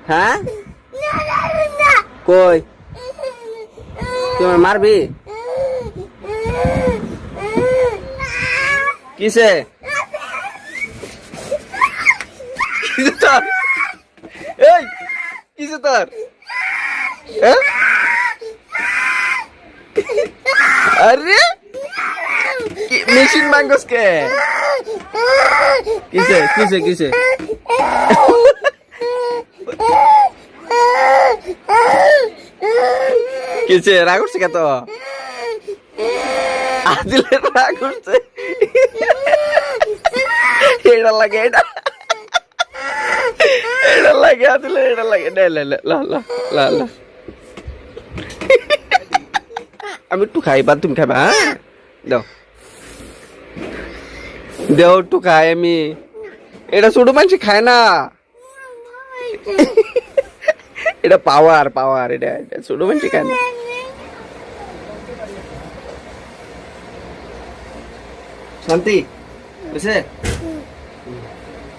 হ্যাঁ কই তোমার মারবি কিসে কিসে তোর এই কিসে তোর আরে মেশিন মাঙ্গস কে কিসে কিসে কিসে কিসে রাগ উঠছে কত আদিলের রাগ উঠছে এটা লাগে এটা এটা লাগে আদিলের এটা লাগে লা লা লা লা আমি একটু খাই বা তুমি খাবা হ্যাঁ দাও দেও একটু খাই আমি এটা ছোট মানুষ খায় না এটা পাওয়ার পাওয়ার এটা ছোট মানুষ খায় না শান্তি বুঝছে